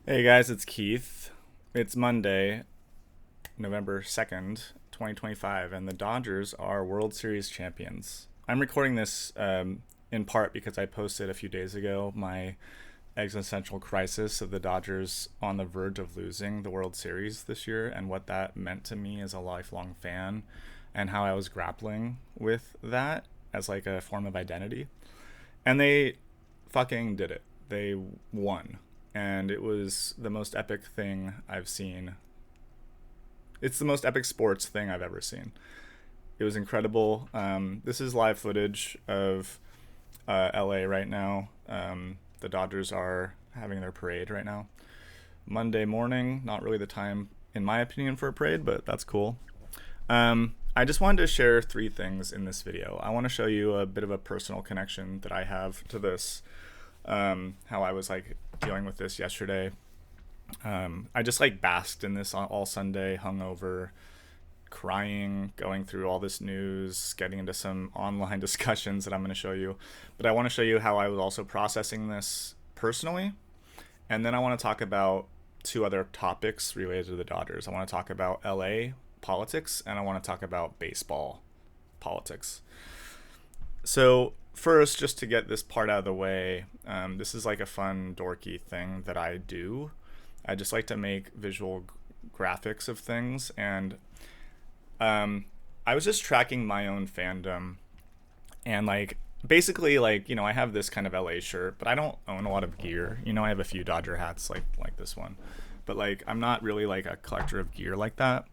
Hey guys, it's Keith. It's Monday, November 2nd, 2025, and the Dodgers are World Series champions. I'm recording this in part because I posted a few days ago my existential crisis of the Dodgers on the verge of losing the World Series this year and what that meant to me as a lifelong fan and how I was grappling with that as like a form of identity. And they fucking did it. They won. And it was the most epic thing I've seen. It's the most epic sports thing I've ever seen. It was incredible. This is live footage of LA right now. The Dodgers are having their parade right now. Monday morning, not really the time, in my opinion, for a parade, but that's cool. I just wanted to share three things in this video. I want to show you a bit of a personal connection that I have to this, how I was like dealing with this yesterday. I just like basked in this all Sunday, hungover, crying, going through all this news, getting into some online discussions that I'm going to show you. But I want to show you how I was also processing this personally. And then I want to talk about two other topics related to the Dodgers. I want to talk about LA politics and I want to talk about baseball politics. So, first, just to get this part out of the way, this is like a fun, dorky thing that I do. I just like to make visual graphics of things, and I was just tracking my own fandom, and like basically, like I have this kind of LA shirt, but I don't own a lot of gear. I have a few Dodger hats, like this one, but like I'm not really like a collector of gear like that.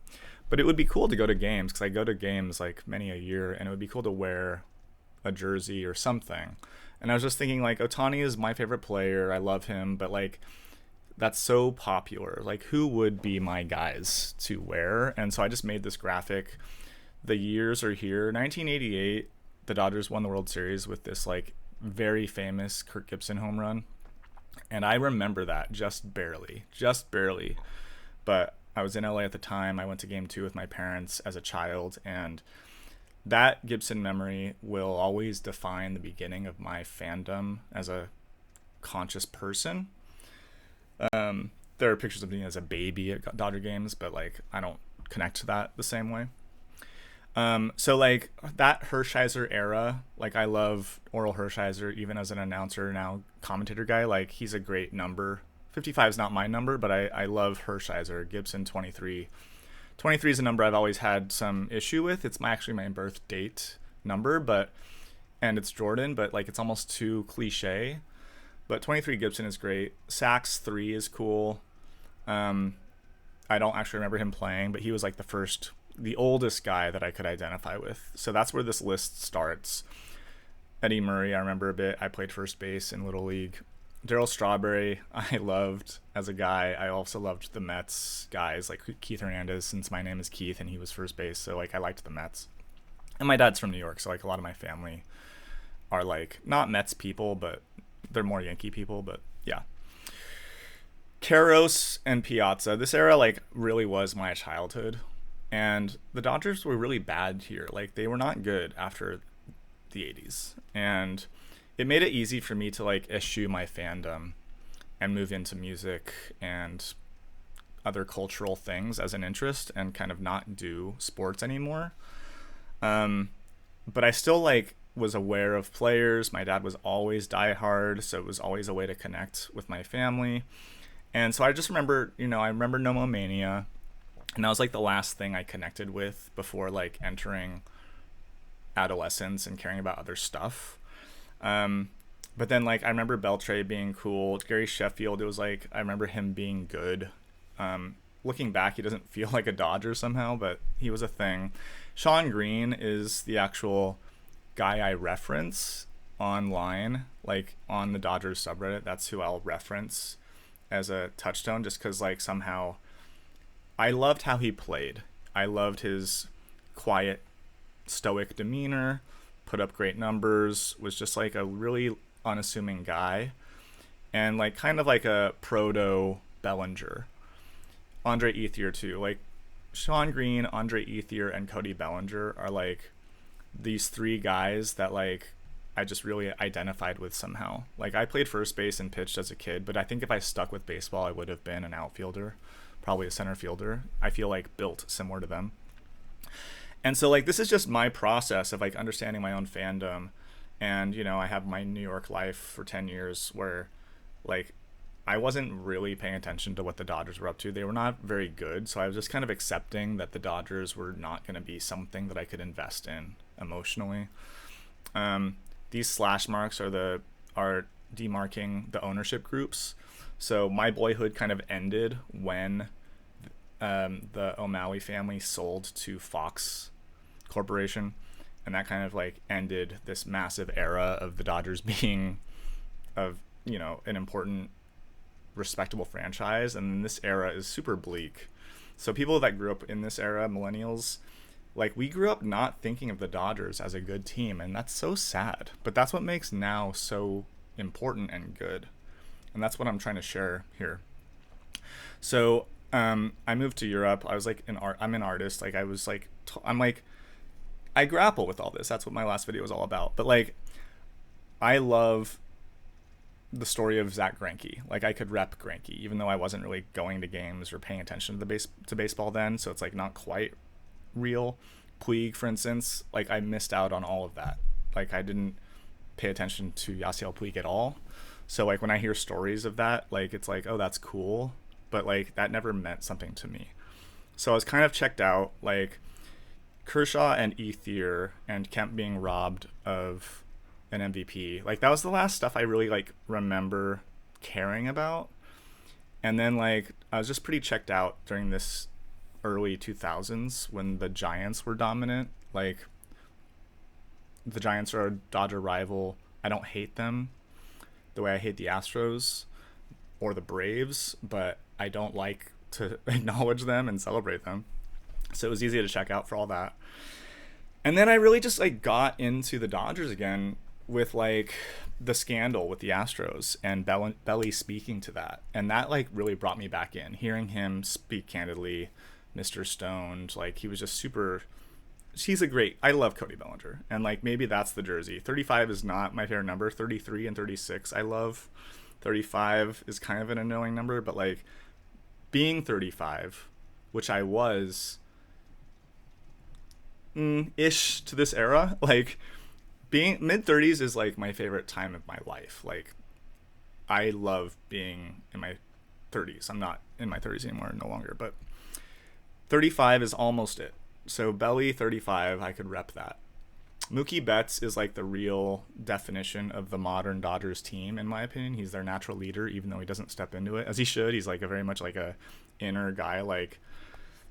But it would be cool to go to games because I go to games like many a year, and it would be cool to wear a jersey or something. And I was just thinking like Otani is my favorite player. I love him, but like that's so popular. Like who would be my guys to wear? And so I just made this graphic. The years are here. 1988, the Dodgers won the World Series with this like very famous Kirk Gibson home run. And I remember that just barely. Just barely. But I was in LA at the time. I went to game 2 with my parents as a child, and that Gibson memory will always define the beginning of my fandom as a conscious person. There are pictures of me as a baby at Dodger games, but like I don't connect to that the same way. So like that Hershiser era, like I love Oral Hershiser even as an announcer now, commentator guy. Like he's a great number. 55 is not my number, but I love Hershiser, Gibson 23. 23 is a number I've always had some issue with. It's actually my birth date number, and it's Jordan, but like it's almost too cliche. But 23 Gibson is great. Sax 3 is cool. I don't actually remember him playing, but he was like the oldest guy that I could identify with. So that's where this list starts. Eddie Murray, I remember a bit. I played first base in Little League. Darryl Strawberry, I loved as a guy. I also loved the Mets guys like Keith Hernandez, since my name is Keith and he was first base. So like I liked the Mets. And my dad's from New York, so like a lot of my family are like not Mets people, but they're more Yankee people. But yeah, Caros and Piazza. This era like really was my childhood, and the Dodgers were really bad here. Like they were not good after the 80s, and it made it easy for me to like eschew my fandom and move into music and other cultural things as an interest and kind of not do sports anymore. But I still like was aware of players. My dad was always diehard, so it was always a way to connect with my family. And so I just remember, I remember Nomomania, and that was like the last thing I connected with before like entering adolescence and caring about other stuff. But then like I remember Beltray being cool. Gary Sheffield, it was like I remember him being good. Looking back, he doesn't feel like a Dodger somehow, but he was a thing. Sean Green is the actual guy I reference online, like on the Dodgers subreddit. That's who I'll reference as a touchstone, just because like somehow I loved how he played. I loved his quiet, stoic demeanor, put up great numbers, was just like a really unassuming guy, and like kind of like a proto Bellinger. Andre Ethier too. Like Sean Green, Andre Ethier, and Cody Bellinger are like these three guys that like I just really identified with somehow. Like I played first base and pitched as a kid, but I think if I stuck with baseball, I would have been an outfielder, probably a center fielder. I feel like built similar to them. And so like this is just my process of like understanding my own fandom. And I have my New York life for 10 years where like I wasn't really paying attention to what the Dodgers were up to. They were not very good, so I was just kind of accepting that the Dodgers were not going to be something that I could invest in emotionally. These slash marks are demarking the ownership groups. So my boyhood kind of ended when the O'Malley family sold to Fox Corporation, and that kind of like ended this massive era of the Dodgers being an important respectable franchise, and this era is super bleak. So people that grew up in this era, millennials, like we grew up not thinking of the Dodgers as a good team, and that's so sad. But that's what makes now so important and good, and that's what I'm trying to share here. So I moved to Europe. I was like I'm an artist. Like I was like I'm like I grapple with all this. That's what my last video was all about. But like I love the story of Zach Greinke. Like I could rep Greinke, even though I wasn't really going to games or paying attention to baseball then. So it's like not quite real. Puig, for instance, like I missed out on all of that. Like I didn't pay attention to Yasiel Puig at all. So like when I hear stories of that, like it's like, oh, that's cool, but like that never meant something to me. So I was kind of checked out. Like Kershaw and Ethier and Kemp being robbed of an MVP. Like that was the last stuff I really like remember caring about. And then like I was just pretty checked out during this early 2000s when the Giants were dominant. Like the Giants are a Dodger rival. I don't hate them the way I hate the Astros or the Braves, but I don't like to acknowledge them and celebrate them. So it was easy to check out for all that. And then I really just like got into the Dodgers again with like the scandal with the Astros and Belly speaking to that. And that like really brought me back in, hearing him speak candidly, Mr. Stoned. Like he was just I love Cody Bellinger. And like maybe that's the jersey. 35 is not my favorite number. 33 and 36 I love. 35 is kind of an annoying number, but like being 35, which I was ish to this era, like being mid-30s is like my favorite time of my life. Like I love being in my 30s. I'm not in my 30s anymore, no longer, but 35 is almost it. So Belly 35, I could rep that. Mookie Betts is like the real definition of the modern Dodgers team, in my opinion. He's their natural leader, even though he doesn't step into it as he should. He's like a very much like a inner guy. Like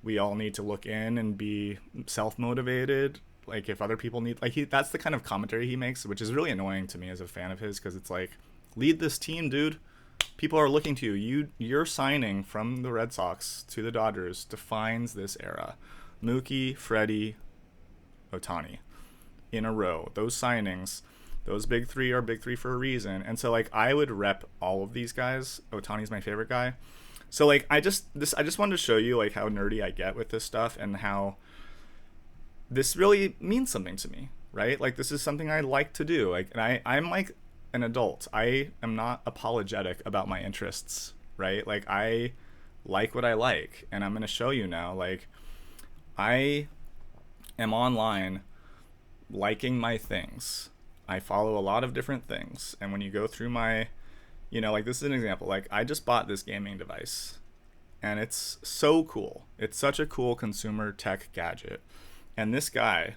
we all need to look in and be self-motivated. Like if other people need, like that's the kind of commentary he makes, which is really annoying to me as a fan of his, because it's like, lead this team, dude. People are looking to you. Your signing from the Red Sox to the Dodgers defines this era. Mookie, Freddie, Ohtani in a row. Those signings, those big three are big three for a reason. And so like I would rep all of these guys. Ohtani's my favorite guy. So like I just wanted to show you like how nerdy I get with this stuff and how this really means something to me, right? Like this is something I like to do. Like, and I'm like an adult. I am not apologetic about my interests, right? Like I like what I like, and I'm going to show you now. Like I am online liking my things. I follow a lot of different things, and when you go through my, like this is an example. Like I just bought this gaming device, and it's so cool. It's such a cool consumer tech gadget. And this guy,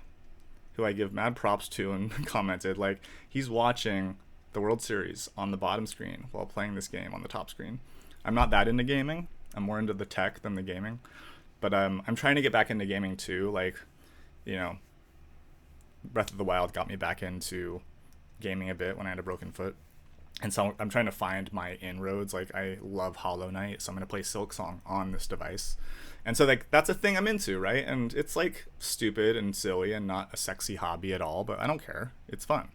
who I give mad props to and commented, like he's watching the World Series on the bottom screen while playing this game on the top screen. I'm not that into gaming. I'm more into the tech than the gaming. But I'm trying to get back into gaming too. Like, Breath of the Wild got me back into gaming a bit when I had a broken foot. And so I'm trying to find my inroads. Like I love Hollow Knight, so I'm going to play Silksong on this device. And so like that's a thing I'm into, right? And it's like stupid and silly and not a sexy hobby at all, but I don't care. It's fun.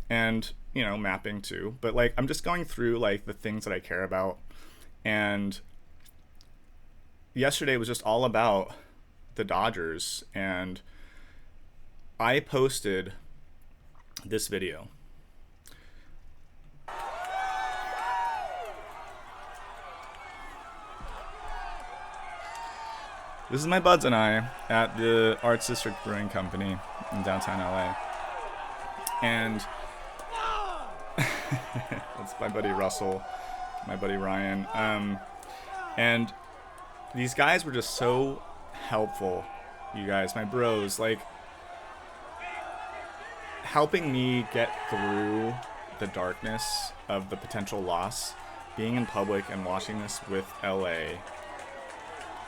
And, mapping too. But like I'm just going through like the things that I care about. And yesterday was just all about the Dodgers, and I posted this video. This is my buds and I at the Arts District Brewing Company in downtown LA. And that's my buddy Russell, my buddy Ryan. And these guys were just so helpful, you guys, my bros, like helping me get through the darkness of the potential loss, being in public and watching this with LA,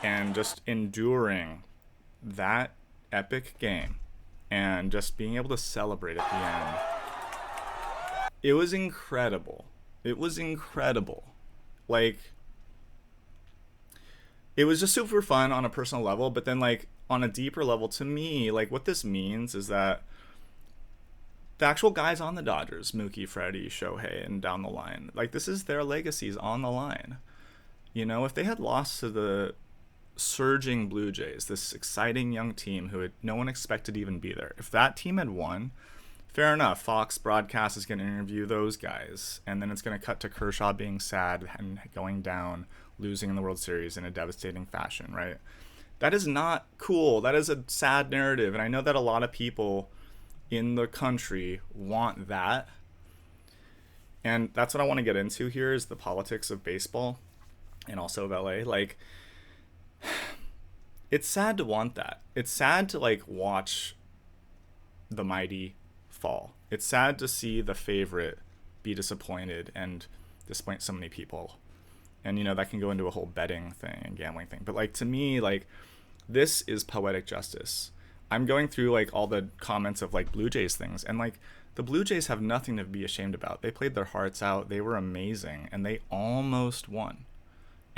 and just enduring that epic game and just being able to celebrate at the end. It was incredible. It was incredible. Like, it was just super fun on a personal level, but then like on a deeper level, to me, like what this means is that the actual guys on the Dodgers, Mookie, Freddie, Shohei, and down the line, like this is their legacies on the line. You know, if they had lost to the surging Blue Jays, this exciting young team who no one expected to even be there, if that team had won, fair enough, Fox broadcast is going to interview those guys, and then it's going to cut to Kershaw being sad and going down, losing in the World Series in a devastating fashion, right? That is not cool. That is a sad narrative, and I know that a lot of people in the country want that, and that's what I want to get into here, is the politics of baseball and also of LA. Like, it's sad to want that. It's sad to like watch the mighty fall. It's sad to see the favorite be disappointed and disappoint so many people, and you know that can go into a whole betting thing and gambling thing, but like to me, like this is poetic justice. I'm going through like all the comments of like Blue Jays things, and like the Blue Jays have nothing to be ashamed about. They played their hearts out. They were amazing, and they almost won.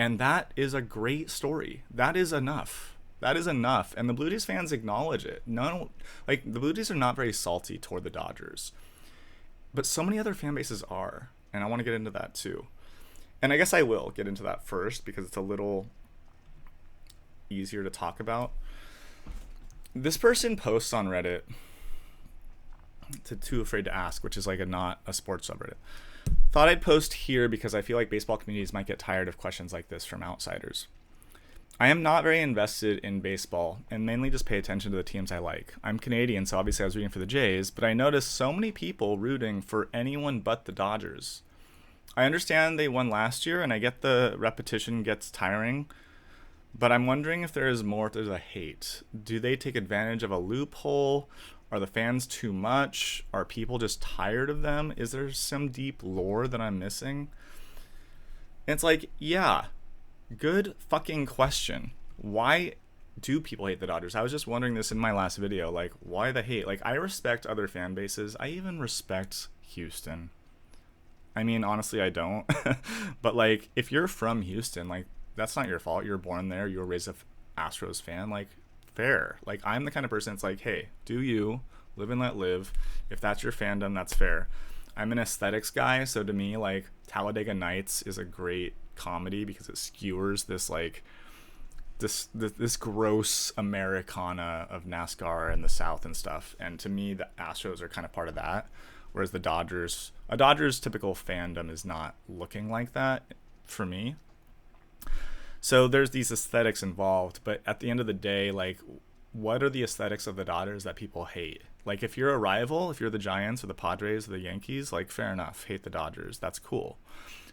And that is a great story. That is enough. That is enough. And the Blue Jays fans acknowledge it. No, like the Blue Jays are not very salty toward the Dodgers, but so many other fan bases are, and I want to get into that too. And I guess I will get into that first because it's a little easier to talk about. This person posts on Reddit to Too Afraid to Ask, which is like not a sports subreddit. Thought I'd post here because I feel like baseball communities might get tired of questions like this from outsiders. I am not very invested in baseball and mainly just pay attention to the teams I like. I'm Canadian, so obviously I was rooting for the Jays, but I noticed so many people rooting for anyone but the Dodgers. I understand they won last year, and I get the repetition gets tiring, but I'm wondering if there is more to the hate. Do they take advantage of a loophole? Are the fans too much? Are people just tired of them? Is there some deep lore that I'm missing? And it's like, yeah, good fucking question. Why do people hate the Dodgers? I was just wondering this in my last video. Like, why the hate? Like, I respect other fan bases. I even respect Houston. I mean, honestly, I don't. But, like, if you're from Houston, like, that's not your fault. You were born there. You were raised a Astros fan. Like, fair. Like, I'm the kind of person that's like, hey, do you live and let live? If that's your fandom, that's fair. I'm an aesthetics guy, so to me, like, Talladega Nights is a great comedy because it skewers this like this gross Americana of NASCAR and the South and stuff. And to me, the Astros are kind of part of that, whereas the Dodgers, a Dodgers typical fandom is not looking like that for me. So there's these aesthetics involved, but at the end of the day, like, what are the aesthetics of the Dodgers that people hate? Like, if you're a rival, if you're the Giants or the Padres or the Yankees, like, fair enough, hate the Dodgers, that's cool.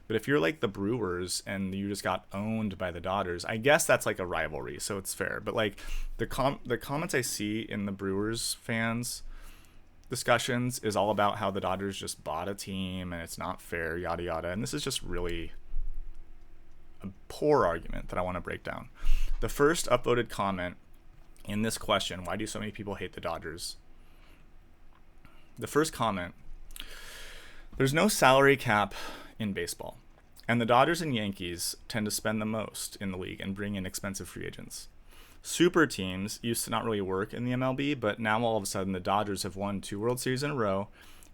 But if you're like the Brewers and you just got owned by the Dodgers, I guess that's like a rivalry, so it's fair. But like the comments I see in the Brewers fans discussions is all about how the Dodgers just bought a team and it's not fair, yada yada. And this is just really a poor argument that I want to break down. The first upvoted comment in this question, why do so many people hate the Dodgers? The first comment, there's no salary cap in baseball, and the Dodgers and Yankees tend to spend the most in the league and bring in expensive free agents. Super teams used to not really work in the MLB, but now all of a sudden the Dodgers have won 2 World Series in a row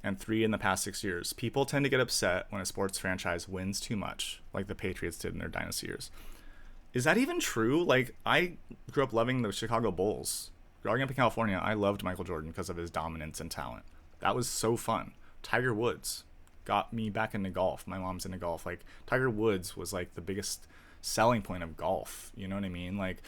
and 3 in the past 6 years. People tend to get upset when a sports franchise wins too much, like the Patriots did in their dynasty years. Is that even true? Like, I grew up loving the Chicago Bulls. Growing up in California, I loved Michael Jordan because of his dominance and talent. That was so fun. Tiger Woods got me back into golf. My mom's into golf. Like, Tiger Woods was like the biggest selling point of golf. You know what I mean? Like,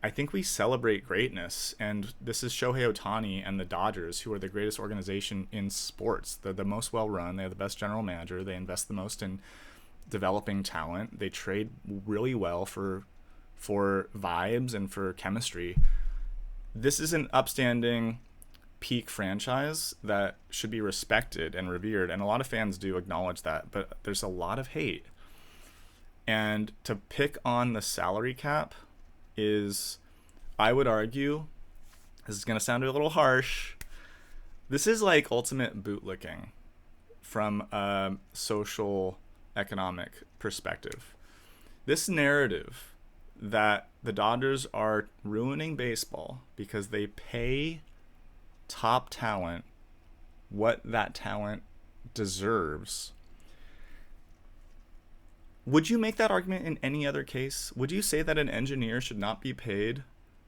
I think we celebrate greatness, and this is Shohei Ohtani and the Dodgers, who are the greatest organization in sports. They're the most well run. They have the best general manager. They invest the most in developing talent. They trade really well for vibes and for chemistry. This is an upstanding peak franchise that should be respected and revered, and a lot of fans do acknowledge that, but there's a lot of hate. And to pick on the salary cap is, I would argue, this is going to sound a little harsh, this is like ultimate bootlicking from a social economic perspective. This narrative that the Dodgers are ruining baseball because they pay top talent what that talent deserves. Would you make that argument in any other case? Would you say that an engineer should not be paid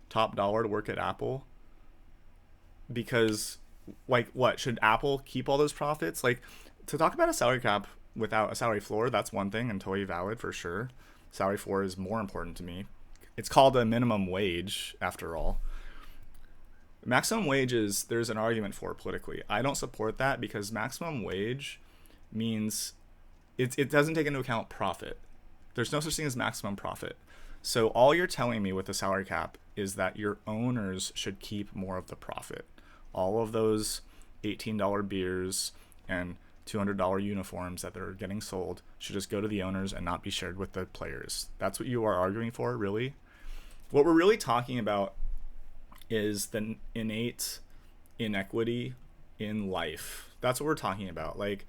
top dollar to work at Apple? Because, like, what? Should Apple keep all those profits? Like, to talk about a salary cap without a salary floor, that's one thing and totally valid for sure. Salary floor is more important to me. It's called a minimum wage, after all. Maximum wages, there's an argument for politically. I don't support that because maximum wage means it doesn't take into account profit. There's no such thing as maximum profit. So all you're telling me with the salary cap is that your owners should keep more of the profit. All of those $18 beers and $200 uniforms that they're getting sold should just go to the owners and not be shared with the players. That's what you are arguing for, really? What we're really talking about is the innate inequity in life. That's what we're talking about. Like,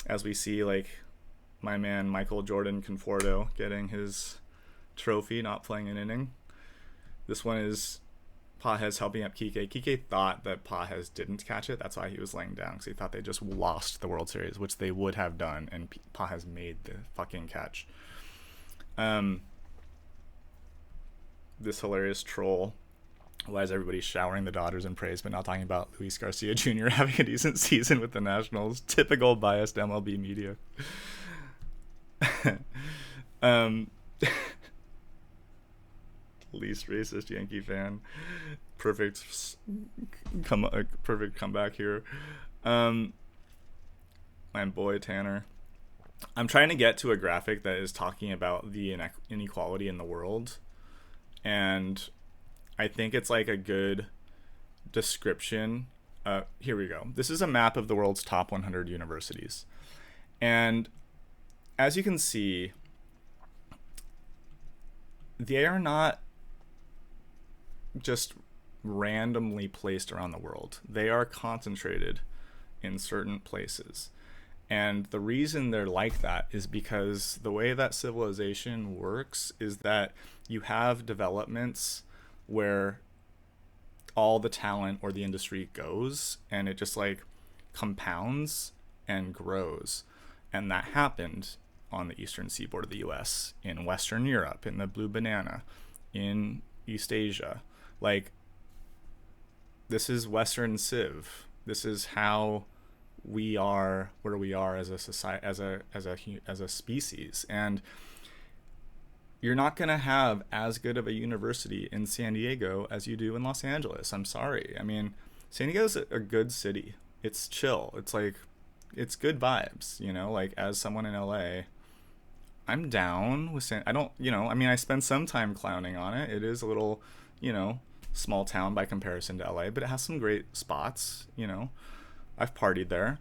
as we see, like, my man Michael Jordan Conforto getting his trophy, not playing an inning. This one is Pages helping up Kike. Kike thought that Pages didn't catch it. That's why he was laying down, because he thought they just lost the World Series, which they would have done, and Pages made the fucking catch. This hilarious troll. Why is everybody showering the Dodgers in praise but not talking about Luis Garcia Jr. having a decent season with the Nationals? Typical biased MLB media. Least racist Yankee fan. Perfect comeback here. My boy Tanner. I'm trying to get to a graphic that is talking about the inequality in the world, and I think it's like a good description. Here we go. This is a map of the world's top 100 universities. And as you can see, they are not just randomly placed around the world. They are concentrated in certain places. And the reason they're like that is because the way that civilization works is that you have developments where all the talent or the industry goes, and it just like compounds and grows. And that happened on the eastern seaboard of the US, in Western Europe, in the Blue Banana, in East Asia. Like, this is Western Civ. This is how we are where we are as a society, as a species. And you're not going to have as good of a university in San Diego as you do in Los Angeles. I'm sorry. I mean, San Diego's a good city. It's chill. It's like, it's good vibes, you know? Like, as someone in LA, I'm down with I don't, you know, I mean, I spend some time clowning on it. It is a little, you know, small town by comparison to LA, but it has some great spots, you know? I've partied there.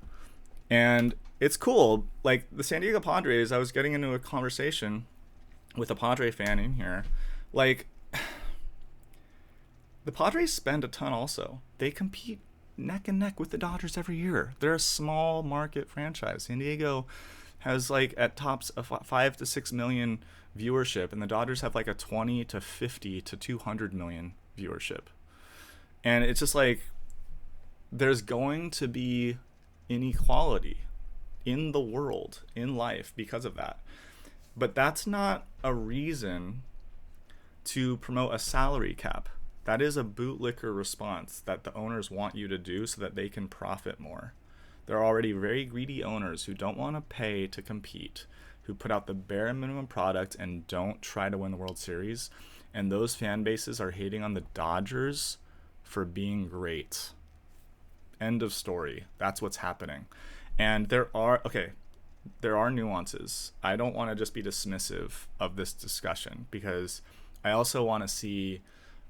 And it's cool. Like, the San Diego Padres, I was getting into a conversation with a Padre fan in here. Like, the Padres spend a ton also. They compete neck and neck with the Dodgers every year. They're a small market franchise. San Diego has like at tops a 5 to 6 million viewership, and the Dodgers have like a 20 to 50 to 200 million viewership. And it's just like, there's going to be inequality in the world, in life, because of that. But that's not a reason to promote a salary cap. That is a bootlicker response that the owners want you to do so that they can profit more. There are already very greedy owners who don't want to pay to compete, who put out the bare minimum product and don't try to win the World Series. and those fan bases are hating on the Dodgers for being great. End of story. That's what's happening. And there are nuances. I don't want to just be dismissive of this discussion, because I also want to see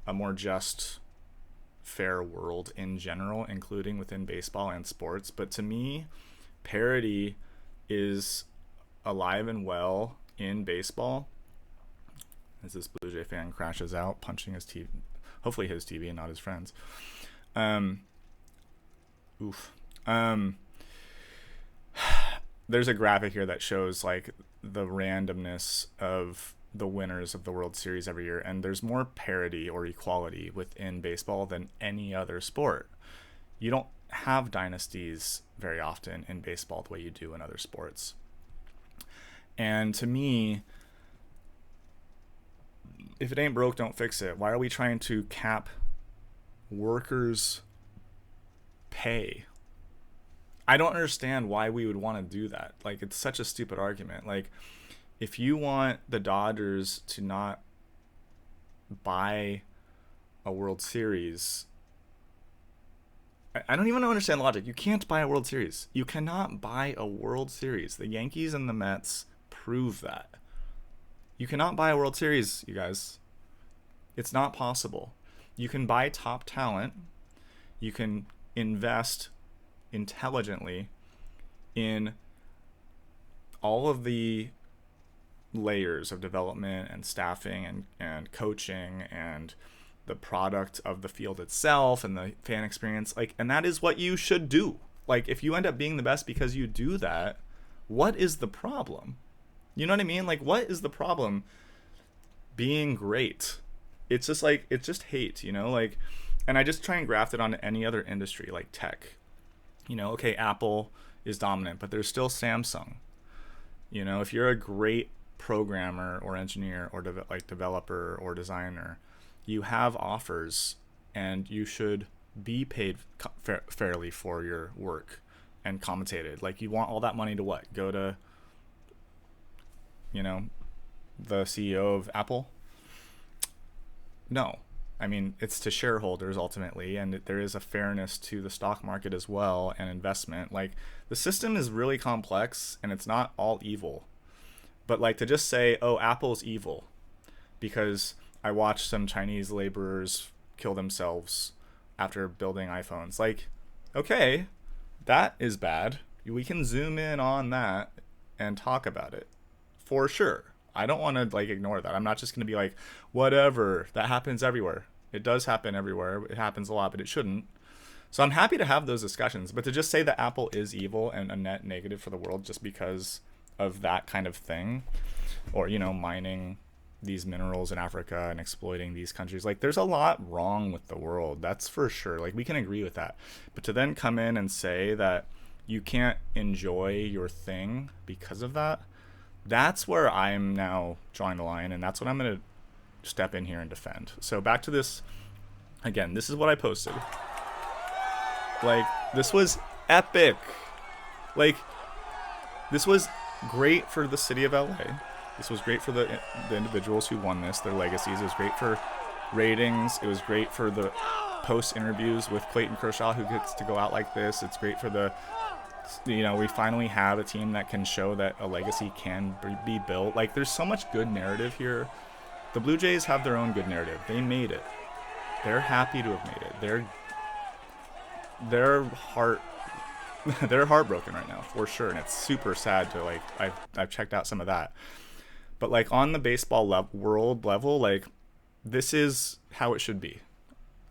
a more just, fair world in general, including within baseball and sports. But to me, parity is alive and well in baseball. As this Blue Jay fan crashes out, punching his TV, hopefully his TV and not his friends. There's a graphic here that shows like the randomness of the winners of the World Series every year, and there's more parity or equality within baseball than any other sport. You don't have dynasties very often in baseball the way you do in other sports. And to me, if it ain't broke, don't fix it. Why are we trying to cap workers' pay? I don't understand why we would want to do that. Like, it's such a stupid argument. Like, if you want the Dodgers to not buy a World Series, I don't even understand the logic. You can't buy a World Series. You cannot buy a World Series. The Yankees and the Mets prove that. You cannot buy a World Series, you guys. It's not possible. You can buy top talent. You can invest intelligently in all of the layers of development and staffing and coaching and the product of the field itself and the fan experience. Like, and that is what you should do. Like, if you end up being the best because you do that, what is the problem? You know what I mean? Like, what is the problem being great? It's just like, it's just hate, you know? Like, and I just try and graft it onto any other industry, like tech. You know, okay, Apple is dominant, but there's still Samsung. You know, if you're a great programmer or engineer or developer or designer, you have offers and you should be paid fairly for your work and compensated. Like, you want all that money to what? Go to, you know, the CEO of Apple? No. I mean, it's to shareholders ultimately, and there is a fairness to the stock market as well and investment. Like, the system is really complex and it's not all evil. But like, to just say, oh, Apple's evil because I watched some Chinese laborers kill themselves after building iPhones. Like, okay, that is bad. We can zoom in on that and talk about it for sure. I don't want to like ignore that. I'm not just going to be like, whatever, that happens everywhere. It does happen everywhere. It happens a lot, but it shouldn't. So I'm happy to have those discussions. But to just say that Apple is evil and a net negative for the world just because of that kind of thing, or, you know, mining these minerals in Africa and exploiting these countries, like, there's a lot wrong with the world. That's for sure. Like, we can agree with that. But to then come in and say that you can't enjoy your thing because of that, that's where I'm now drawing the line, and that's what I'm going to step in here and defend. So back to this again. This is what I posted. Like, this was epic. Like, this was great for the city of LA. This was great for the individuals who won this, their legacies. It was great for ratings. It was great for the post interviews with Clayton Kershaw, who gets to go out like this. It's great for the, you know, we finally have a team that can show that a legacy can be built. Like, there's so much good narrative here. The Blue Jays have their own good narrative. They made it. They're happy to have made it. They're heartbroken right now, for sure, and it's super sad to, like, I've checked out some of that. But like, on the baseball world level, like, this is how it should be.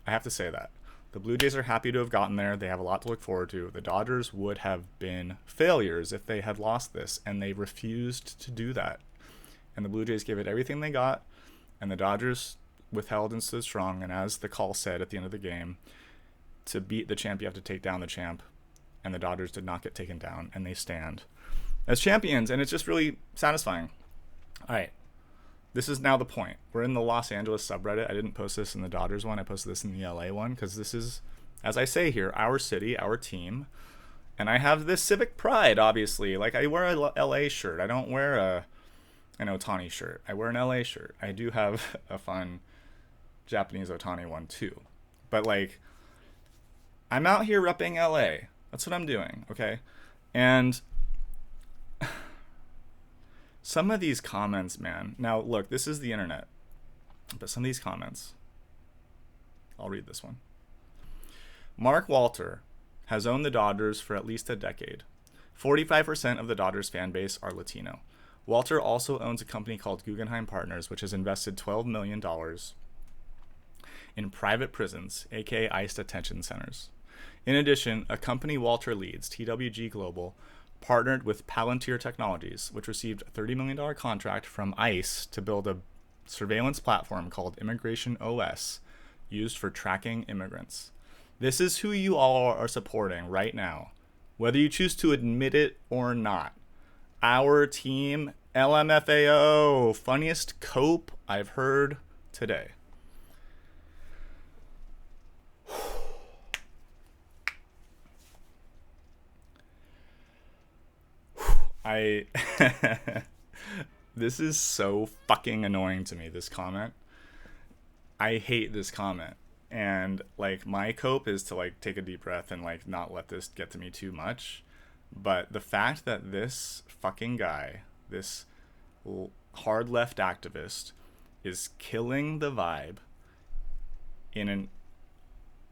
I have to say that. The Blue Jays are happy to have gotten there. They have a lot to look forward to. The Dodgers would have been failures if they had lost this, and they refused to do that. And the Blue Jays gave it everything they got, and the Dodgers withheld and stood strong. And as the call said at the end of the game, to beat the champ, you have to take down the champ. And the Dodgers did not get taken down, and they stand as champions, and it's just really satisfying. All right, this is now the point. We're in the Los Angeles subreddit. I didn't post this in the Dodgers one. I posted this in the LA one because this is, as I say here, our city, our team. And I have this civic pride, obviously. Like, I wear a LA shirt. I don't wear an Otani shirt. I wear an LA shirt. I do have a fun Japanese Otani one too. But like, I'm out here repping LA. That's what I'm doing, okay? And some of these comments, man. Now, look, this is the internet. But some of these comments, I'll read this one. Mark Walter has owned the Dodgers for at least a decade. 45% of the Dodgers fan base are Latino. Walter also owns a company called Guggenheim Partners, which has invested $12 million in private prisons, aka ICE detention centers. In addition, a company Walter leads, TWG Global, partnered with Palantir Technologies, which received a $30 million contract from ICE to build a surveillance platform called Immigration OS, used for tracking immigrants. This is who you all are supporting right now, whether you choose to admit it or not. Our team, LMFAO, funniest cope I've heard today. This is so fucking annoying to me, this comment. I hate this comment. And like, my cope is to like take a deep breath and like not let this get to me too much. But the fact that this fucking guy, this hard left activist, is killing the vibe in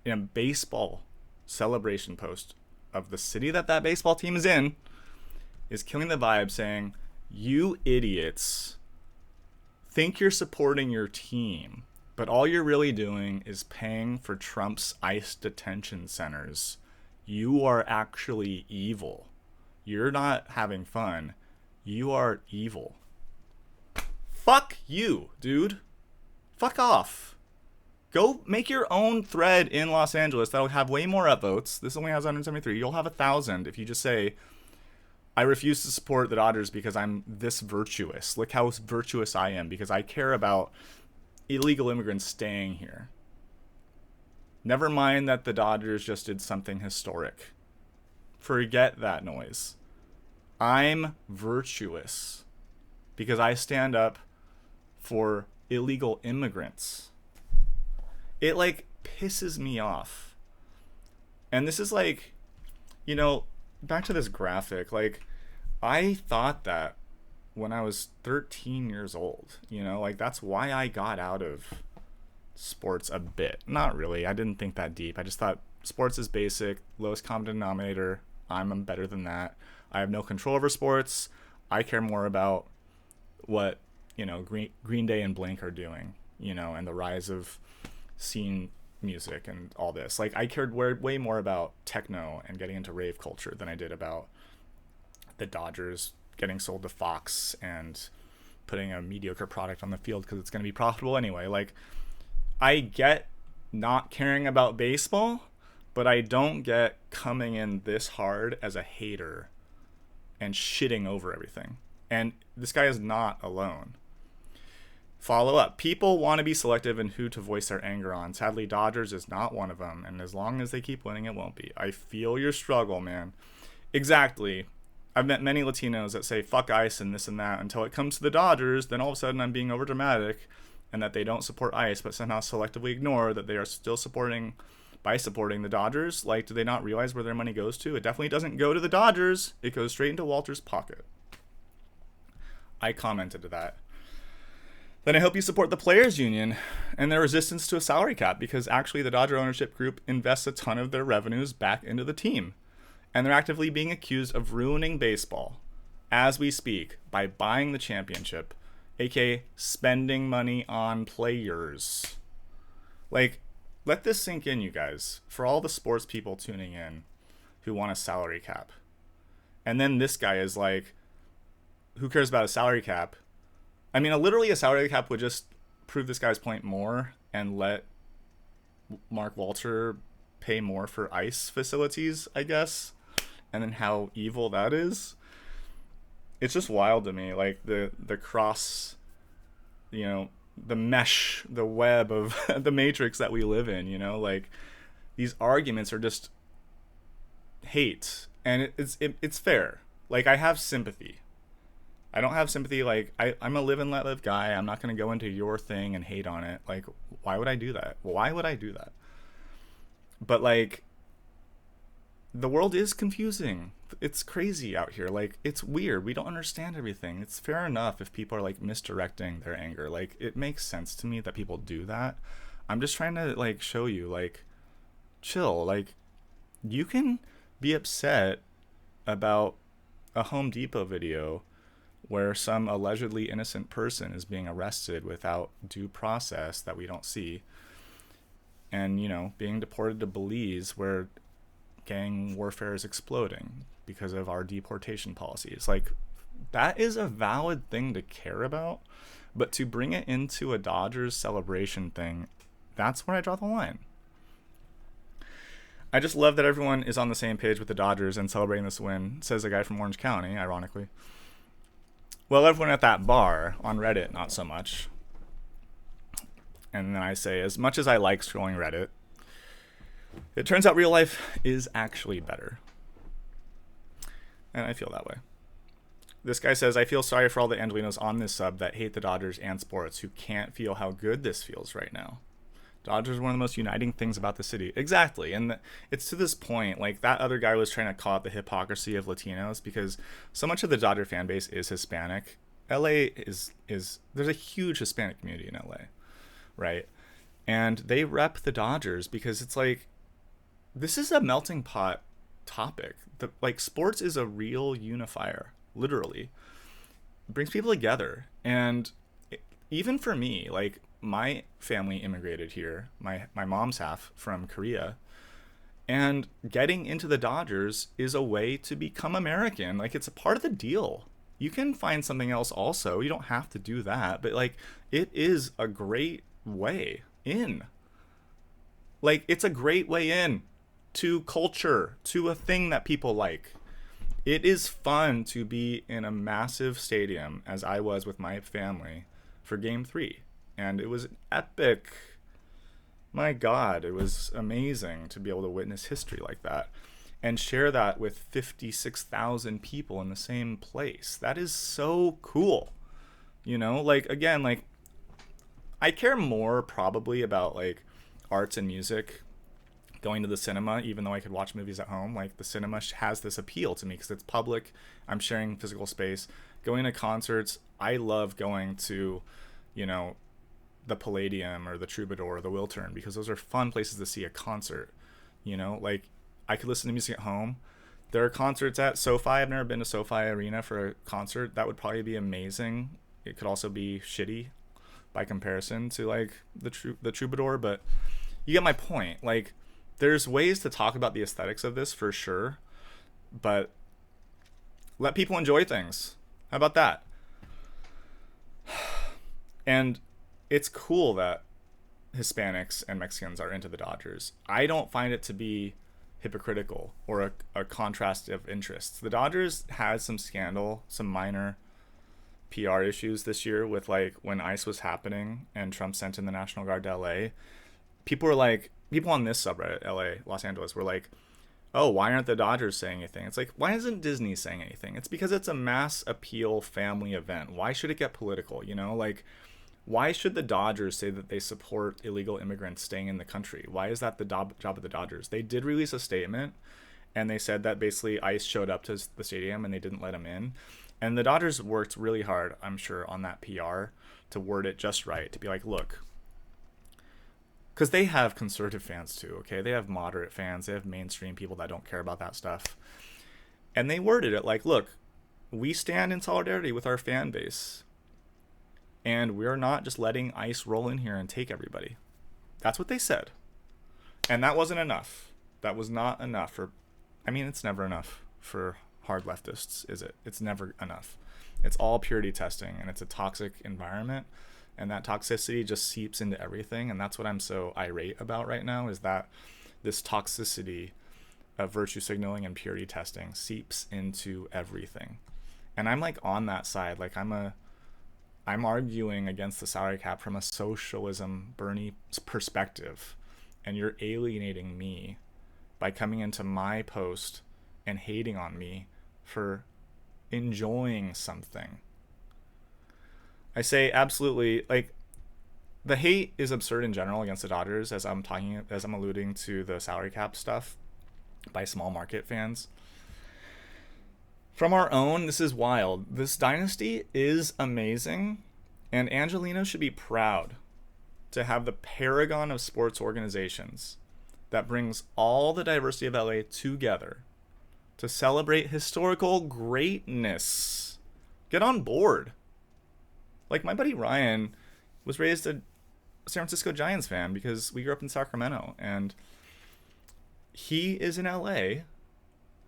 a baseball celebration post of the city that baseball team is in, is killing the vibe, saying, you idiots think you're supporting your team, but all you're really doing is paying for Trump's ICE detention centers. You are actually evil. You're not having fun. You are evil. Fuck you, dude. Fuck off. Go make your own thread in Los Angeles that'll have way more upvotes. This only has 173. You'll have 1,000 if you just say, I refuse to support the Dodgers because I'm this virtuous. Look how virtuous I am, because I care about illegal immigrants staying here. Never mind that the Dodgers just did something historic. Forget that noise. I'm virtuous because I stand up for illegal immigrants. It like pisses me off. And this is like, you know, back to this graphic, like, I thought that when I was 13 years old, you know, like, that's why I got out of sports a bit. Not really. I didn't think that deep. I just thought sports is basic, lowest common denominator. I'm better than that. I have no control over sports. I care more about what, you know, Green Day and Blink are doing, you know, and the rise of scene music and all this. Like, I cared way more about techno and getting into rave culture than I did about the Dodgers getting sold to Fox and putting a mediocre product on the field because it's going to be profitable anyway. Like, I get not caring about baseball, but I don't get coming in this hard as a hater and shitting over everything. And this guy is not alone. Follow up. People want to be selective in who to voice their anger on. Sadly, Dodgers is not one of them. And as long as they keep winning, it won't be. I feel your struggle, man. Exactly. I've met many Latinos that say, fuck ICE and this and that, until it comes to the Dodgers. Then all of a sudden I'm being overdramatic and that they don't support ICE, but somehow selectively ignore that they are still supporting the Dodgers. Like, do they not realize where their money goes to? It definitely doesn't go to the Dodgers. It goes straight into Walter's pocket. I commented to that. Then I hope you support the Players Union and their resistance to a salary cap, because actually the Dodger ownership group invests a ton of their revenues back into the team. And they're actively being accused of ruining baseball as we speak by buying the championship, aka spending money on players. Like, let this sink in, you guys, for all the sports people tuning in who want a salary cap. And then this guy is like, who cares about a salary cap? I mean, literally a salary cap would just prove this guy's point more and let Mark Walter pay more for ICE facilities, I guess. And then how evil that is. It's just wild to me. Like, the cross, you know, the mesh, the web of the matrix that we live in, you know? Like, these arguments are just hate. And it's fair. Like, I have sympathy. I don't have sympathy. Like, I'm a live and let live guy. I'm not going to go into your thing and hate on it. Like, why would I do that? Why would I do that? But, like, the world is confusing. It's crazy out here. Like, it's weird. We don't understand everything. It's fair enough if people are, like, misdirecting their anger. Like, it makes sense to me that people do that. I'm just trying to, like, show you, like, chill. Like, you can be upset about a Home Depot video where some allegedly innocent person is being arrested without due process that we don't see, and, you know, being deported to Belize where gang warfare is exploding because of our deportation policies. Like, that is a valid thing to care about, but to bring it into a Dodgers celebration thing, that's where I draw the line. I just love that everyone is on the same page with the Dodgers and celebrating this win, says a guy from Orange County, ironically. Well, everyone at that bar on Reddit, not so much. And then I say, as much as I like scrolling Reddit, it turns out real life is actually better. And I feel that way. This guy says, I feel sorry for all the Angelinos on this sub that hate the Dodgers and sports who can't feel how good this feels right now. Dodgers are one of the most uniting things about the city. Exactly. And it's to this point, like, that other guy was trying to call out the hypocrisy of Latinos because so much of the Dodger fan base is Hispanic. LA is there's a huge Hispanic community in LA, right? And they rep the Dodgers because it's like, this is a melting pot topic. Like, sports is a real unifier, literally. It brings people together. And even for me, like, my family immigrated here, my mom's half from Korea, and getting into the Dodgers is a way to become American. Like, it's a part of the deal. You can find something else also. You don't have to do that, but, like, it is a great way in. Like, it's a great way in to culture, to a thing that people like. It is fun to be in a massive stadium, as I was with my family, for Game 3. And it was epic. My God, it was amazing to be able to witness history like that and share that with 56,000 people in the same place. That is so cool. You know, like, again, like, I care more probably about, like, arts and music, going to the cinema, even though I could watch movies at home. Like, the cinema has this appeal to me because it's public. I'm sharing physical space. Going to concerts, I love going to, you know, the Palladium or the Troubadour or the Wiltern because those are fun places to see a concert. You know, like, I could listen to music at home. There are concerts at SoFi. I've never been to SoFi Arena for a concert. That would probably be amazing. It could also be shitty by comparison to, like, the Troubadour, but you get my point. Like, there's ways to talk about the aesthetics of this for sure, but let people enjoy things. How about that? And it's cool that Hispanics and Mexicans are into the Dodgers. I don't find it to be hypocritical or a contrast of interests. The Dodgers had some scandal, some minor PR issues this year with, like, when ICE was happening and Trump sent in the National Guard to LA. People on this subreddit, LA, Los Angeles, were like, oh, why aren't the Dodgers saying anything? It's like, why isn't Disney saying anything? It's because it's a mass appeal family event. Why should it get political? You know, like, why should the Dodgers say that they support illegal immigrants staying in the country? Why is that the job of the Dodgers? They did release a statement, and they said that basically ICE showed up to the stadium and they didn't let them in. And the Dodgers worked really hard, I'm sure, on that PR to word it just right, to be like, look, because they have conservative fans too, okay? They have moderate fans. They have mainstream people that don't care about that stuff. And they worded it like, look, we stand in solidarity with our fan base. And we're not just letting ICE roll in here and take everybody. That's what they said. And that wasn't enough. That was not enough for, I mean, it's never enough for hard leftists, is it? It's never enough. It's all purity testing, and it's a toxic environment. And that toxicity just seeps into everything. And that's what I'm so irate about right now, is that this toxicity of virtue signaling and purity testing seeps into everything. And I'm, like, on that side. Like, I'm arguing against the salary cap from a socialism Bernie perspective, and you're alienating me by coming into my post and hating on me for enjoying something. I say absolutely. Like, the hate is absurd in general against the Dodgers, as I'm alluding to the salary cap stuff by small market fans. From our own, this is wild. This dynasty is amazing, and Angelino should be proud to have the paragon of sports organizations that brings all the diversity of LA together to celebrate historical greatness. Get on board. Like, my buddy Ryan was raised a San Francisco Giants fan because we grew up in Sacramento, and he is in LA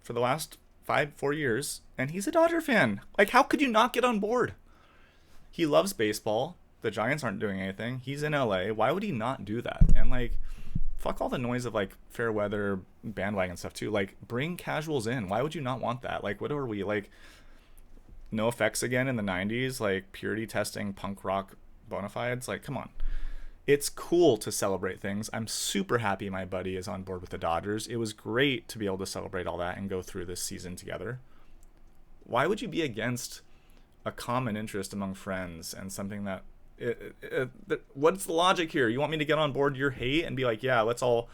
for the last 4 years, and he's a Dodger fan. Like, how could you not get on board? He loves baseball. The Giants aren't doing anything. He's in LA. Why would he not do that? And, like, fuck all the noise of, like, fair weather bandwagon stuff too. Like, bring casuals in. Why would you not want that? Like, what are we, like, no effects again in the 90s? Like, purity testing punk rock bona fides? Like, come on. It's cool to celebrate things. I'm super happy my buddy is on board with the Dodgers. It was great to be able to celebrate all that and go through this season together. Why would you be against a common interest among friends and something that what's the logic here? You want me to get on board your hate and be like, yeah, let's all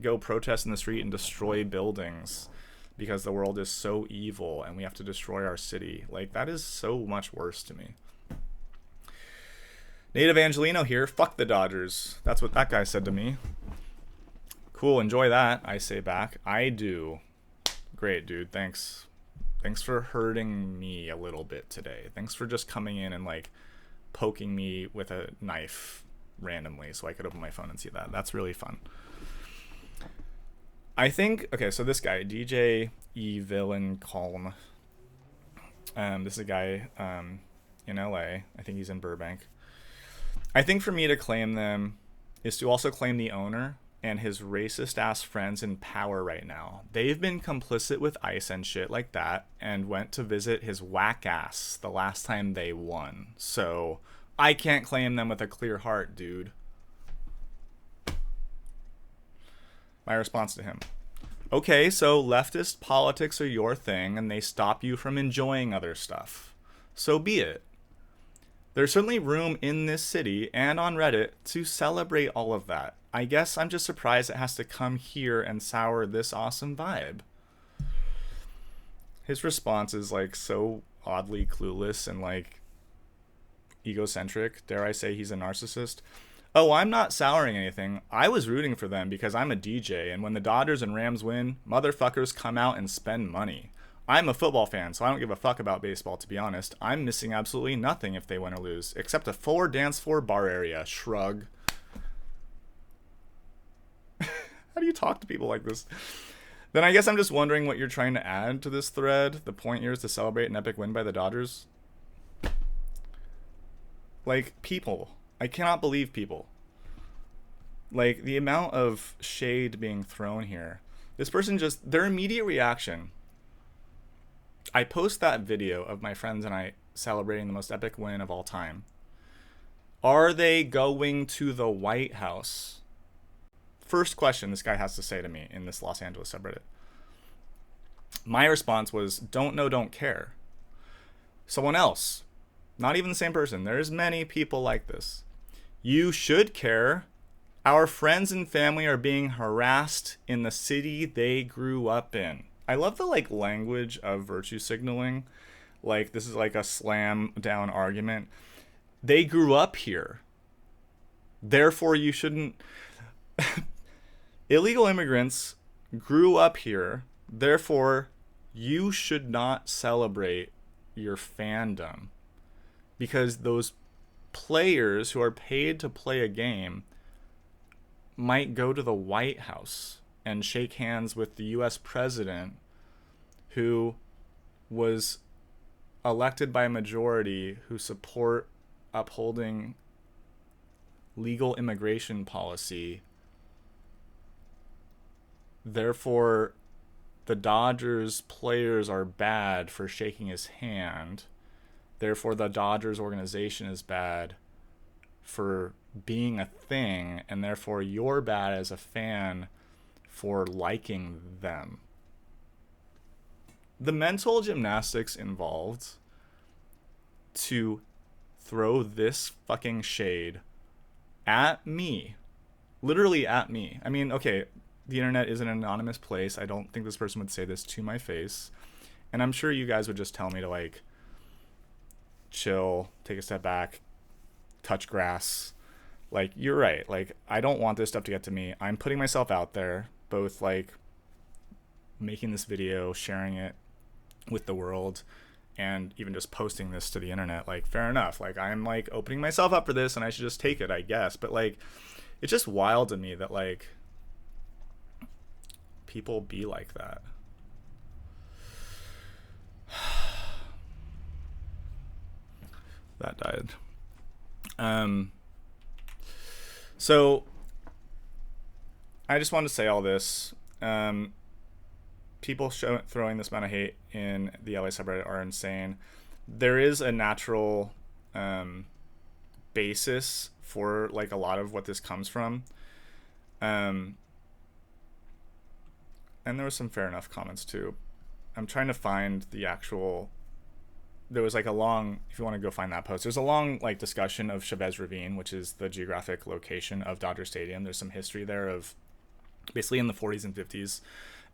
go protest in the street and destroy buildings because the world is so evil and we have to destroy our city? Like, that is so much worse to me. Native Angelino here. Fuck the Dodgers. That's what that guy said to me. Cool, enjoy that, I say back. I do. Great, dude. Thanks. Thanks for hurting me a little bit today. Thanks for just coming in and, like, poking me with a knife randomly so I could open my phone and see that. That's really fun. I think, okay, so this guy, DJ E. Villain Calm. This is a guy in LA. I think he's in Burbank. I think for me to claim them is to also claim the owner and his racist ass friends in power right now. They've been complicit with ICE and shit like that and went to visit his whack ass the last time they won. So I can't claim them with a clear heart, dude. My response to him: okay, so leftist politics are your thing and they stop you from enjoying other stuff. So be it. There's certainly room in this city and on Reddit to celebrate all of that. I guess I'm just surprised it has to come here and sour this awesome vibe. His response is, like, so oddly clueless and, like, egocentric. Dare I say he's a narcissist? Oh, I'm not souring anything. I was rooting for them because I'm a DJ, and when the Dodgers and Rams win, motherfuckers come out and spend money. I'm a football fan, so I don't give a fuck about baseball, to be honest. I'm missing absolutely nothing if they win or lose, except a full dance floor bar area. Shrug. How do you talk to people like this? Then I guess I'm just wondering what you're trying to add to this thread. The point here is to celebrate an epic win by the Dodgers. Like, people. I cannot believe people. Like, the amount of shade being thrown here. This person just, their immediate reaction. I post that video of my friends and I celebrating the most epic win of all time. Are they going to the White House? First question this guy has to say to me in this Los Angeles subreddit. My response was, don't know, don't care. Someone else, not even the same person. There's many people like this. You should care. Our friends and family are being harassed in the city they grew up in. I love the, like, language of virtue signaling. Like, this is like a slam down argument. They grew up here. Therefore, you shouldn't. Illegal immigrants grew up here. Therefore, you should not celebrate your fandom. Because those players who are paid to play a game might go to the White House and shake hands with the U.S. president who was elected by a majority who support upholding legal immigration policy. Therefore, the Dodgers players are bad for shaking his hand. Therefore, the Dodgers organization is bad for being a thing, and therefore you're bad as a fan for liking them. The mental gymnastics involved to throw this fucking shade at me, literally at me. I mean, okay, the internet is an anonymous place. I don't think this person would say this to my face. And I'm sure you guys would just tell me to like chill, take a step back, touch grass. Like, you're right. Like, I don't want this stuff to get to me. I'm putting myself out there, both like making this video, sharing it with the world, and even just posting this to the internet. Like, fair enough. Like, I'm like opening myself up for this and I should just take it, I guess. But like, it's just wild to me that like people be like that. That died. So I just wanted to say all this. People throwing this amount of hate in the LA subreddit are insane. There is a natural basis for like a lot of what this comes from. And there was some fair enough comments too. I'm trying to find the actual. There was like a long, if you want to go find that post, there's a long like discussion of Chavez Ravine, which is the geographic location of Dodger Stadium. There's some history there of basically in the 40s and 50s,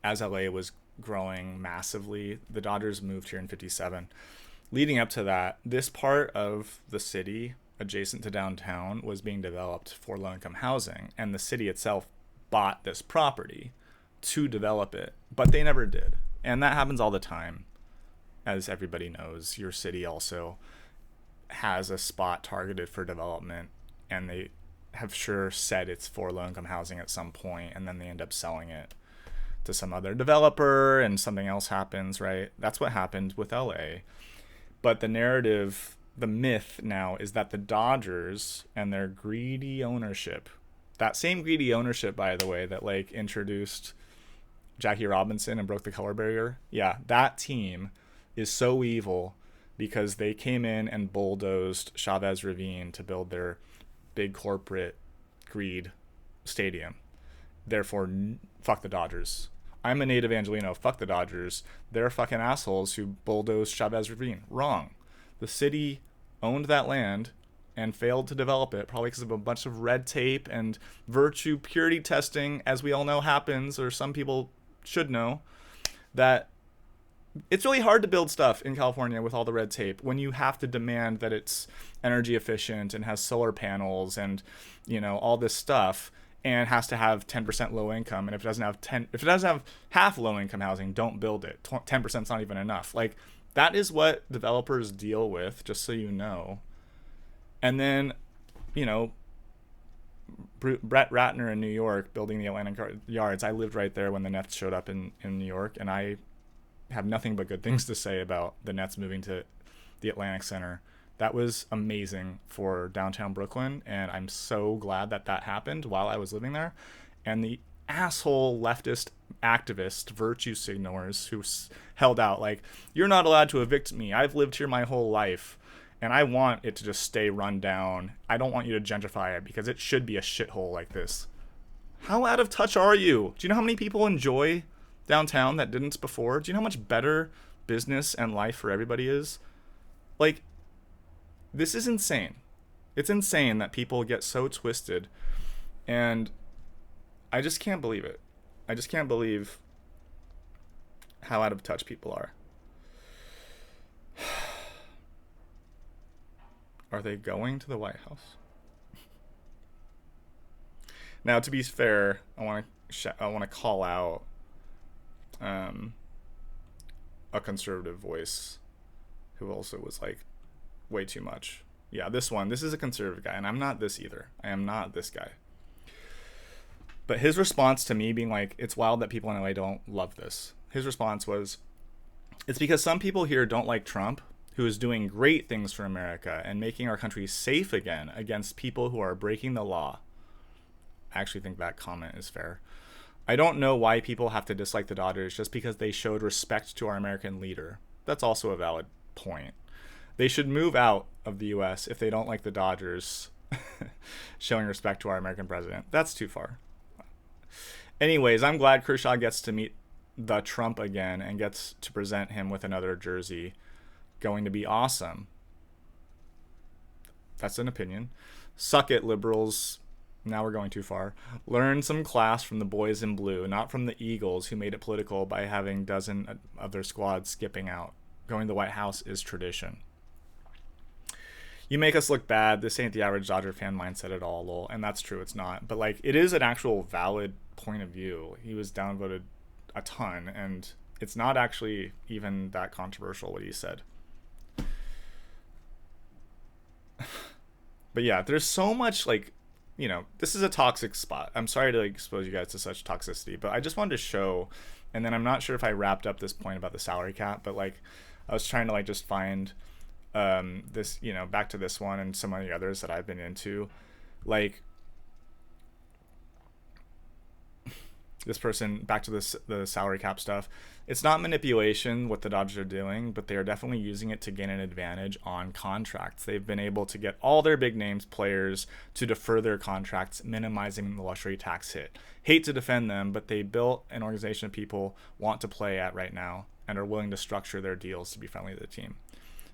as LA was growing massively, the Dodgers moved here in 57. Leading up to that, this part of the city adjacent to downtown was being developed for low-income housing, and the city itself bought this property to develop it, but they never did. And that happens all the time. As everybody knows, your city also has a spot targeted for development, and they have sure said it's for low-income housing at some point, and then they end up selling it to some other developer and something else happens, right? That's what happened with LA. But the narrative, the myth now is that the Dodgers and their greedy ownership, that same greedy ownership, by the way, that like introduced Jackie Robinson and broke the color barrier. Yeah, that team is so evil because they came in and bulldozed Chavez Ravine to build their big corporate greed stadium. Therefore, fuck the Dodgers. I'm a native Angelino. Fuck the Dodgers. They're fucking assholes who bulldozed Chavez Ravine. Wrong. The city owned that land and failed to develop it, probably because of a bunch of red tape and virtue purity testing, as we all know happens, or some people should know, that it's really hard to build stuff in California with all the red tape when you have to demand that it's energy efficient and has solar panels and, you know, all this stuff, and has to have 10% low income. And if it doesn't have half low income housing, don't build it. 10% is not even enough. Like, that is what developers deal with, just so you know. And then, you know, Brett Ratner in New York building the Atlantic Yards. I lived right there when the Nets showed up in New York, and I have nothing but good things to say about the Nets moving to the Atlantic Center. That was amazing for downtown Brooklyn, and I'm so glad that that happened while I was living there. And the asshole leftist activist virtue signalers who held out like, you're not allowed to evict me. I've lived here my whole life, and I want it to just stay run down. I don't want you to gentrify it because it should be a shithole like this. How out of touch are you? Do you know how many people enjoy downtown that didn't before? Do you know how much better business and life for everybody is? Like, this is insane. It's insane that people get so twisted, and I just can't believe it. I just can't believe how out of touch people are. Are they going to the White House? Now, to be fair, I want to call out a conservative voice who also was like way too much. Yeah, this is a conservative guy, and I'm not this either. I am not this guy. But his response to me being like, it's wild that people in LA don't love this. His response was, it's because some people here don't like Trump, who is doing great things for America and making our country safe again against people who are breaking the law. I actually think that comment is fair. I don't know why people have to dislike the Dodgers just because they showed respect to our American leader. That's also a valid point. They should move out of the U.S. if they don't like the Dodgers showing respect to our American president. That's too far. Anyways, I'm glad Kershaw gets to meet the Trump again and gets to present him with another jersey. Going to be awesome. That's an opinion. Suck it, liberals. Now we're going too far. Learn some class from the boys in blue, not from the Eagles, who made it political by having dozen of their squads skipping out. Going to the White House is tradition. You make us look bad. This ain't the average Dodger fan mindset at all, lol. And that's true, it's not. But like, it is an actual valid point of view. He was downvoted a ton, and it's not actually even that controversial what he said. But yeah, there's so much like, this is a toxic spot. I'm sorry to like expose you guys to such toxicity, but I just wanted to show, and then I'm not sure if I wrapped up this point about the salary cap, but like I was trying to like just find this, back to this one and some of the others that I've been into. Like this person, back to the salary cap stuff. It's not manipulation what the Dodgers are doing, but they are definitely using it to gain an advantage on contracts. They've been able to get all their big names players to defer their contracts, minimizing the luxury tax hit. Hate to defend them, but they built an organization of people want to play at right now and are willing to structure their deals to be friendly to the team.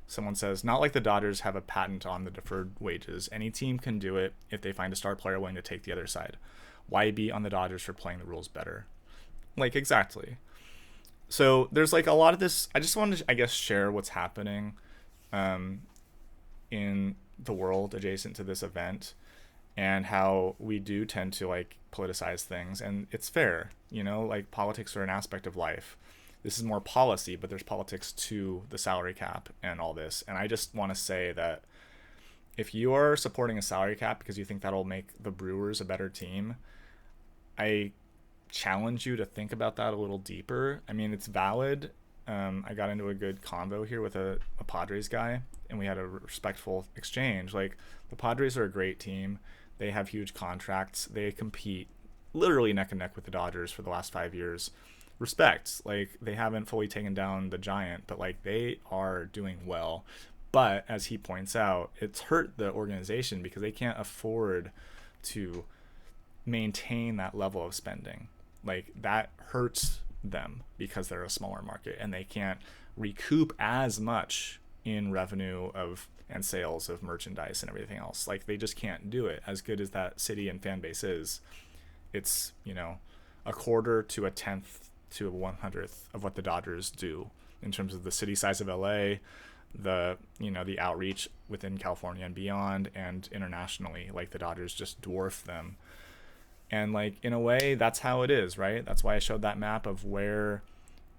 Someone says, not like the Dodgers have a patent on the deferred wages. Any team can do it if they find a star player willing to take the other side. Why be on the Dodgers for playing the rules better? Like, exactly. So there's like a lot of this. I just wanted to, I guess, share what's happening in the world adjacent to this event and how we do tend to like politicize things. And it's fair, like politics are an aspect of life. This is more policy, but there's politics to the salary cap and all this. And I just want to say that if you are supporting a salary cap because you think that'll make the Brewers a better team, I challenge you to think about that a little deeper. I mean, it's valid. I got into a good convo here with a Padres guy, and we had a respectful exchange. Like, the Padres are a great team. They have huge contracts. They compete literally neck and neck with the Dodgers for the last 5 years. Respect. Like, they haven't fully taken down the giant, but like they are doing well. But as he points out, it's hurt the organization because they can't afford to maintain that level of spending. Like, that hurts them because they're a smaller market and they can't recoup as much in revenue of and sales of merchandise and everything else. Like, they just can't do it. As good as that city and fan base is, it's, a quarter to a tenth to a 100th of what the Dodgers do in terms of the city size of LA, the the outreach within California and beyond, and internationally. Like, the Dodgers just dwarf them. And like, in a way, that's how it is, right? That's why I showed that map of where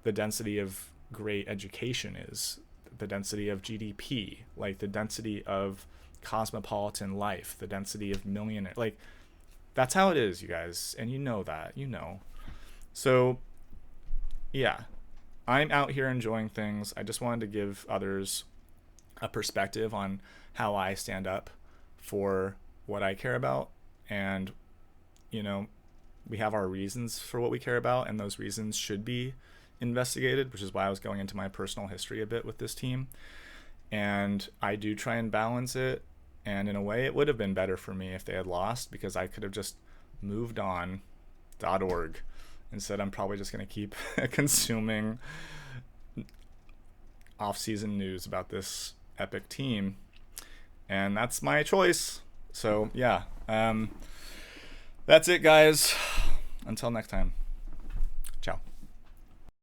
the density of great education is, the density of GDP, like the density of cosmopolitan life, the density of millionaire. Like, that's how it is, you guys. And that, So yeah, I'm out here enjoying things. I just wanted to give others a perspective on how I stand up for what I care about. And we have our reasons for what we care about, and those reasons should be investigated, which is why I was going into my personal history a bit with this team. And I do try and balance it. And in a way, it would have been better for me if they had lost, because I could have just moved on .org. Instead, I'm probably just going to keep consuming off-season news about this epic team. And that's my choice. So, yeah. That's it, guys. Until next time.